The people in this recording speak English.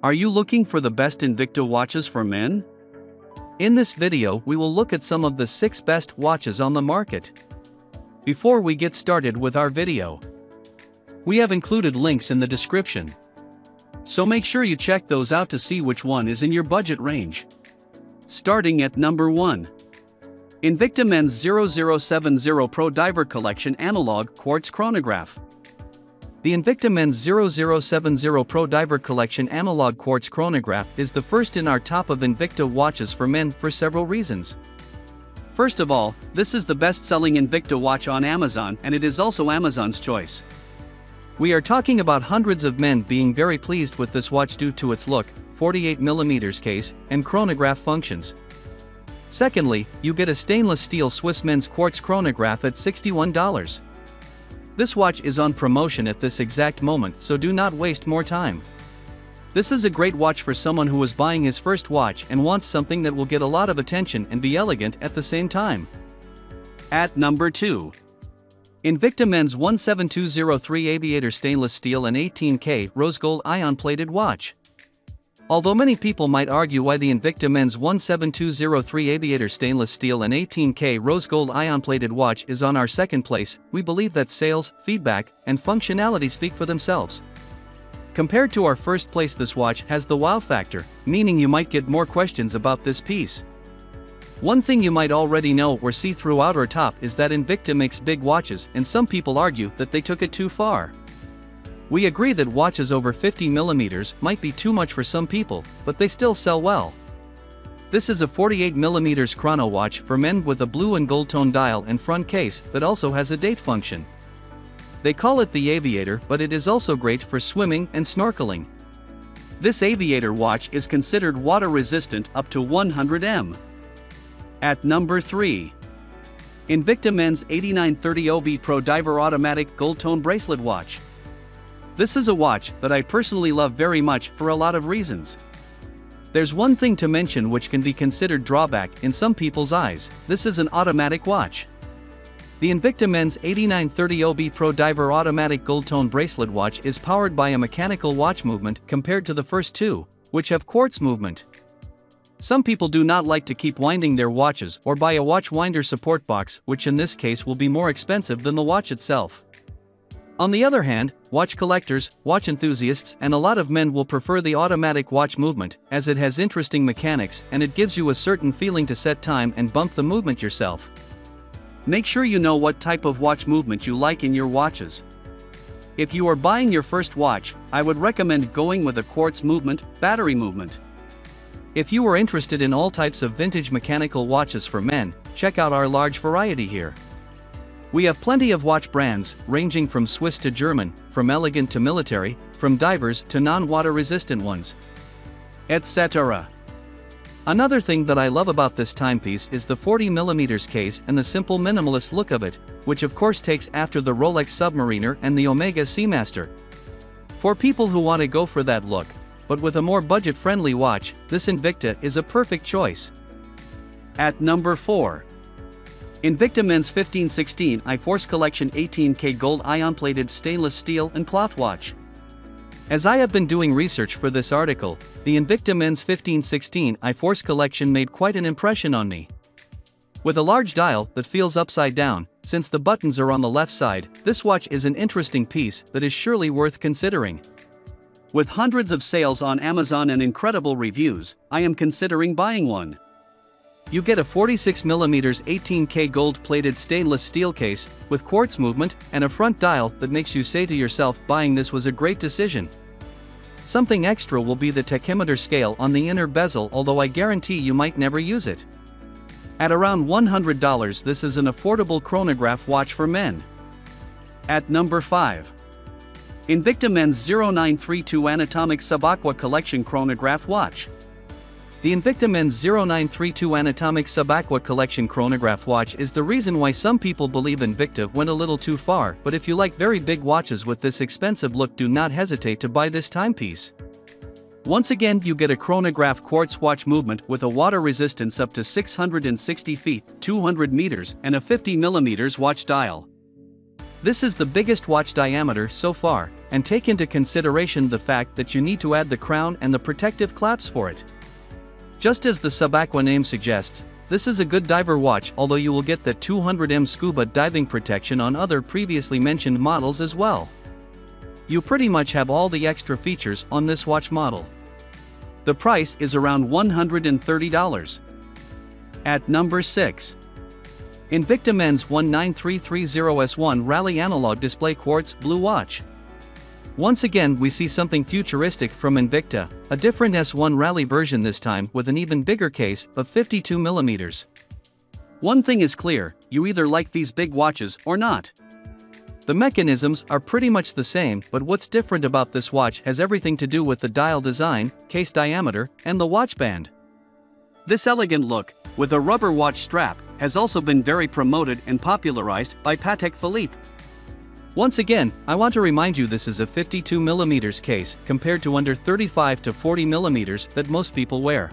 Are you looking for the best Invicta watches for men? In this video, we will look at some of the 6 best watches on the market. Before we get started with our video, we have included links in the description. So make sure you check those out to see which one is in your budget range. Starting at number 1. Invicta Men's 0070 Pro Diver Collection Analog Quartz Chronograph. The Invicta Men's 0070 Pro Diver Collection Analog Quartz Chronograph is the first in our top of Invicta watches for men for several reasons. First of all, this is the best-selling Invicta watch on Amazon, and it is also Amazon's choice. We are talking about hundreds of men being very pleased with this watch due to its look, 48mm case, and chronograph functions. Secondly, you get a stainless steel Swiss men's quartz chronograph at $61. This watch is on promotion at this exact moment, so do not waste more time. This is a great watch for someone who is buying his first watch and wants something that will get a lot of attention and be elegant at the same time. At number 2. Invicta Men's 17203 Aviator Stainless Steel and 18K Rose Gold Ion Plated Watch. Although many people might argue why the Invicta Men's 17203 Aviator Stainless Steel and 18K Rose Gold Ion Plated Watch is on our second place, we believe that sales, feedback, and functionality speak for themselves. Compared to our first place, this watch has the wow factor, meaning you might get more questions about this piece. One thing you might already know or see throughout our top is that Invicta makes big watches, and some people argue that they took it too far. We agree that watches over 50mm might be too much for some people, but they still sell well. This is a 48mm chrono watch for men with a blue and gold tone dial and front case that also has a date function. They call it the Aviator, but it is also great for swimming and snorkeling. This Aviator watch is considered water resistant up to 100 m. At number 3. Invicta Men's 8930 OB Pro Diver Automatic Gold Tone Bracelet Watch. This is a watch that I personally love very much for a lot of reasons. There's one thing to mention which can be considered drawback in some people's eyes: this is an automatic watch. The Invicta Men's 8930 OB Pro Diver Automatic Gold Tone Bracelet Watch is powered by a mechanical watch movement compared to the first two, which have quartz movement. Some people do not like to keep winding their watches or buy a watch winder support box, which in this case will be more expensive than the watch itself. On the other hand, watch collectors, watch enthusiasts, and a lot of men will prefer the automatic watch movement, as it has interesting mechanics and it gives you a certain feeling to set time and bump the movement yourself. Make sure you know what type of watch movement you like in your watches. If you are buying your first watch, I would recommend going with a quartz movement, battery movement. If you are interested in all types of vintage mechanical watches for men, check out our large variety here. We have plenty of watch brands, ranging from Swiss to German, from elegant to military, from divers to non-water resistant ones, etc. Another thing that I love about this timepiece is the 40mm case and the simple minimalist look of it, which of course takes after the Rolex Submariner and the Omega Seamaster. For people who want to go for that look, but with a more budget-friendly watch, this Invicta is a perfect choice. At number 4. Invicta Men's 1516 I-Force Collection 18K Gold Ion Plated Stainless Steel and Cloth Watch. As I have been doing research for this article, the Invicta Men's 1516 I-Force Collection made quite an impression on me. With a large dial that feels upside down, since the buttons are on the left side, this watch is an interesting piece that is surely worth considering. With hundreds of sales on Amazon and incredible reviews, I am considering buying one. You get a 46mm 18K gold-plated stainless steel case, with quartz movement, and a front dial that makes you say to yourself, buying this was a great decision. Something extra will be the tachymeter scale on the inner bezel, although I guarantee you might never use it. At around $100, this is an affordable chronograph watch for men. At number 5. Invicta Men's 0932 Anatomic Subaqua Collection Chronograph Watch. The Invicta Men's 0932 Anatomic Subaqua Collection Chronograph Watch is the reason why some people believe Invicta went a little too far, but if you like very big watches with this expensive look, do not hesitate to buy this timepiece. Once again, you get a chronograph quartz watch movement with a water resistance up to 660 feet, 200 meters, and a 50mm watch dial. This is the biggest watch diameter so far, and take into consideration the fact that you need to add the crown and the protective clasps for it. Just as the Subaqua name suggests, this is a good diver watch, although you will get the 200mm scuba diving protection on other previously mentioned models as well. You pretty much have all the extra features on this watch model. The price is around $130. At number 6. Invicta Men's 19330S1 Rally Analog Display Quartz Blue Watch. Once again we see something futuristic from Invicta, a different S1 Rally version this time with an even bigger case of 52mm. One thing is clear, you either like these big watches or not. The mechanisms are pretty much the same, but what's different about this watch has everything to do with the dial design, case diameter, and the watch band. This elegant look, with a rubber watch strap, has also been very promoted and popularized by Patek Philippe. Once again, I want to remind you this is a 52mm case compared to under 35 to 40mm that most people wear.